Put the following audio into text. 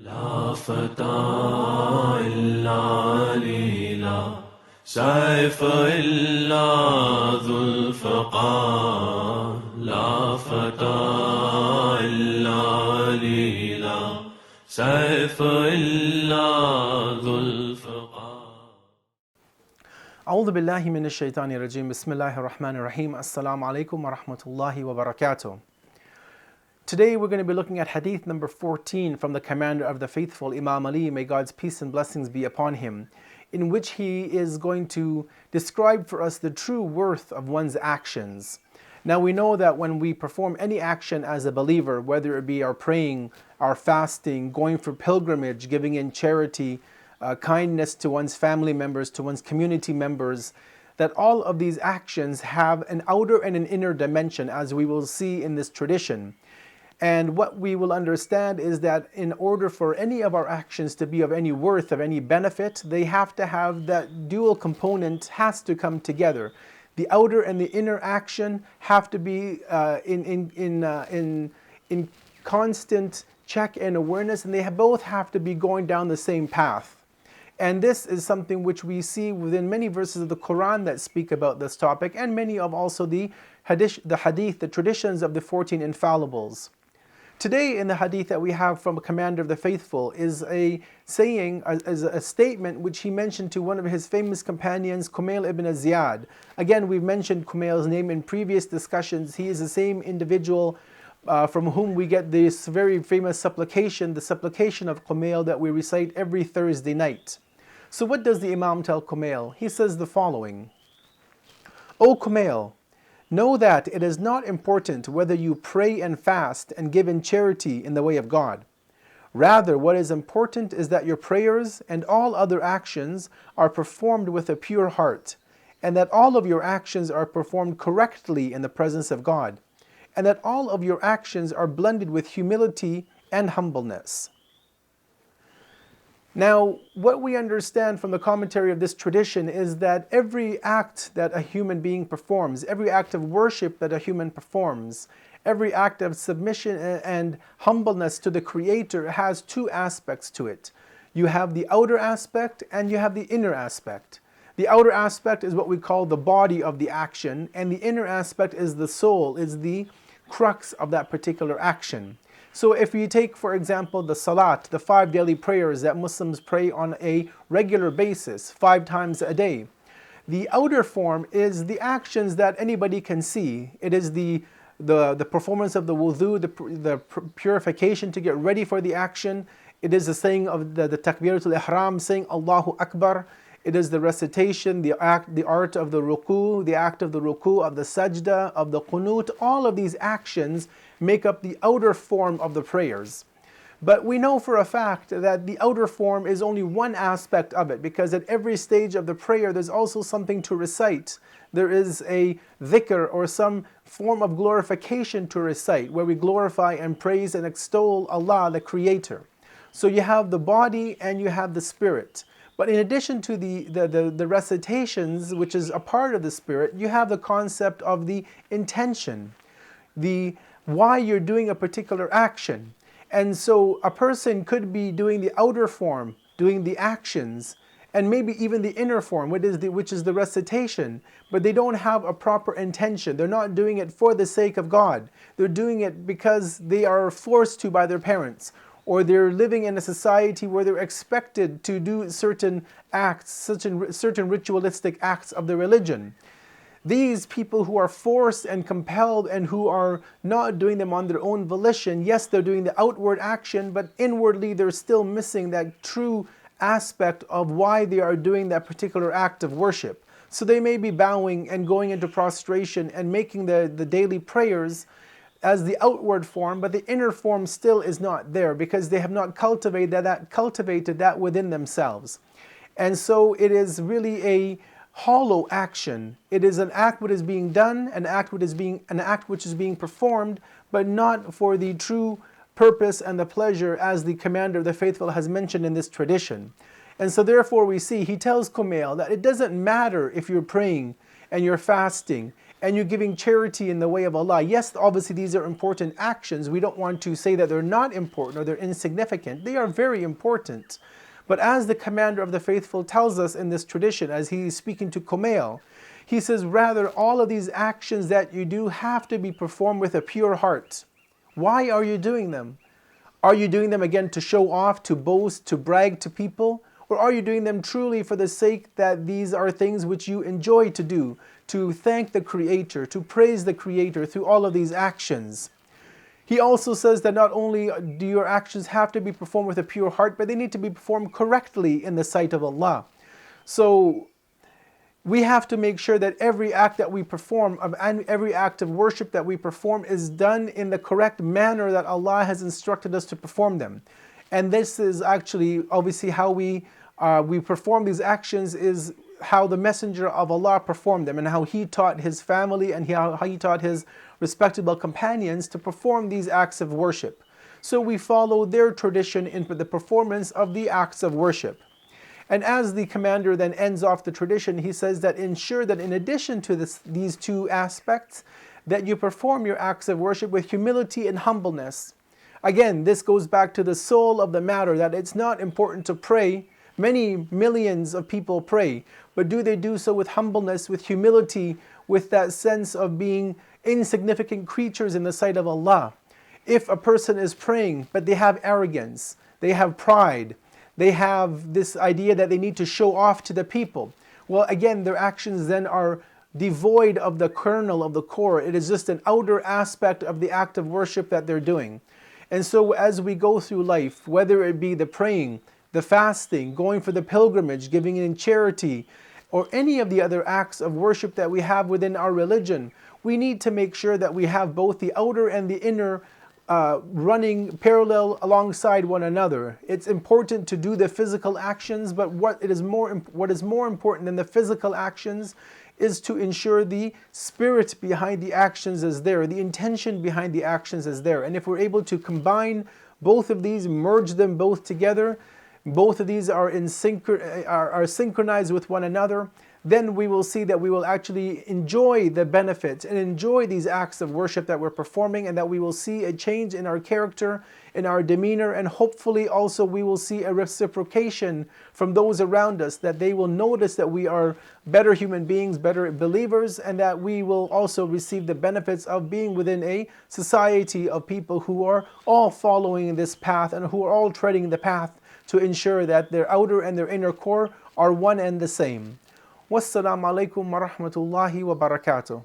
لا فتى إلا علي لا سيف إلا ذو الفقار لا فتى إلا علي لا سيف إلا ذو الفقار أعوذ بالله من الشيطان الرجيم بسم الله الرحمن الرحيم السلام عليكم ورحمة الله وبركاته. Today we're going to be looking at hadith number 14 from the commander of the faithful, Imam Ali, may God's peace and blessings be upon him, in which he is going to describe for us the true worth of one's actions. Now we know that when we perform any action as a believer, whether it be our praying, our fasting, going for pilgrimage, giving in charity, kindness to one's family members, to one's community members, that all of these actions have an outer and an inner dimension, as we will see in this tradition. And what we will understand is that in order for any of our actions to be of any worth, of any benefit, they have to have that dual component has to come together. The outer and the inner action have to be in constant check and awareness, and they both have to be going down the same path. And this is something which we see within many verses of the Quran that speak about this topic, and many of also the hadith, the traditions of the 14 infallibles. Today in the hadith that we have from a commander of the faithful is a saying, is a statement which he mentioned to one of his famous companions, Kumail ibn Ziyad. Again, we've mentioned Kumail's name in previous discussions. He is the same individual from whom we get this very famous supplication, the supplication of Kumail that we recite every Thursday night. So what does the Imam tell Kumail? He says the following: O Kumail, know that it is not important whether you pray and fast and give in charity in the way of God. Rather, what is important is that your prayers and all other actions are performed with a pure heart, and that all of your actions are performed correctly in the presence of God, and that all of your actions are blended with humility and humbleness. Now, what we understand from the commentary of this tradition is that every act that a human being performs, every act of worship that a human performs, every act of submission and humbleness to the Creator has two aspects to it. You have the outer aspect and you have the inner aspect. The outer aspect is what we call the body of the action, and the inner aspect is the soul, is the crux of that particular action. So if you take, for example, the salat, the 5 daily prayers that Muslims pray on a regular basis, 5 times a day, the outer form is the actions that anybody can see. It is the performance of the wudu, the purification to get ready for the action. It is the saying of the takbiratul ihram, saying Allahu Akbar. It is the recitation, the art of the ruku, the act of the ruku, of the sajda, of the qunut. All of these actions make up the outer form of the prayers. But we know for a fact that the outer form is only one aspect of it, because at every stage of the prayer there's also something to recite. There is a dhikr or some form of glorification to recite, where we glorify and praise and extol Allah, the Creator. So you have the body and you have the spirit. But in addition to the recitations, which is a part of the spirit, you have the concept of the intention, the why you're doing a particular action. And so a person could be doing the outer form, doing the actions, and maybe even the inner form, which is the recitation, but they don't have a proper intention. They're not doing it for the sake of God. They're doing it because they are forced to by their parents, or they're living in a society where they're expected to do certain acts, certain ritualistic acts of the religion. These people who are forced and compelled and who are not doing them on their own volition, yes, they're doing the outward action, but inwardly they're still missing that true aspect of why they are doing that particular act of worship. So they may be bowing and going into prostration and making the daily prayers as the outward form, but the inner form still is not there, because they have not cultivated that within themselves. And so it is really a hollow action. It is an act which is being done, an act which is being performed, but not for the true purpose and the pleasure as the commander of the faithful has mentioned in this tradition. And so therefore we see, he tells Kumail that it doesn't matter if you're praying and you're fasting and you're giving charity in the way of Allah. Yes, obviously these are important actions. We don't want to say that they're not important or they're insignificant. They are very important. But as the commander of the faithful tells us in this tradition, as he is speaking to Kumail, he says, rather, all of these actions that you do have to be performed with a pure heart. Why are you doing them? Are you doing them again to show off, to boast, to brag to people? Or are you doing them truly for the sake that these are things which you enjoy to do, to thank the Creator, to praise the Creator through all of these actions? He also says that not only do your actions have to be performed with a pure heart, but they need to be performed correctly in the sight of Allah. So we have to make sure that every act that we perform, and every act of worship that we perform, is done in the correct manner that Allah has instructed us to perform them. And this is actually obviously how we perform these actions, is how the Messenger of Allah performed them, and how he taught his family and how he taught his respectable companions to perform these acts of worship. So we follow their tradition in the performance of the acts of worship. And as the commander then ends off the tradition, he says that ensure that in addition to these two aspects, that you perform your acts of worship with humility and humbleness. Again, this goes back to the soul of the matter, that it's not important to pray. Many millions of people pray, but do they do so with humbleness, with humility, with that sense of being insignificant creatures in the sight of Allah? If a person is praying, but they have arrogance, they have pride, they have this idea that they need to show off to the people, well, again, their actions then are devoid of the kernel of the core. It is just an outer aspect of the act of worship that they're doing. And so as we go through life, whether it be the praying, the fasting, going for the pilgrimage, giving in charity, or any of the other acts of worship that we have within our religion, we need to make sure that we have both the outer and the inner running parallel alongside one another. It's important to do the physical actions, but what is more important than the physical actions is to ensure the spirit behind the actions is there, the intention behind the actions is there. And if we're able to combine both of these, merge them both together, both of these are synchronized with one another, then we will see that we will actually enjoy the benefits and enjoy these acts of worship that we're performing, and that we will see a change in our character, in our demeanor, and hopefully also we will see a reciprocation from those around us, that they will notice that we are better human beings, better believers, and that we will also receive the benefits of being within a society of people who are all following this path and who are all treading the path to ensure that their outer and their inner core are one and the same. Wassalamu alaikum wa rahmatullahi wa barakatuh.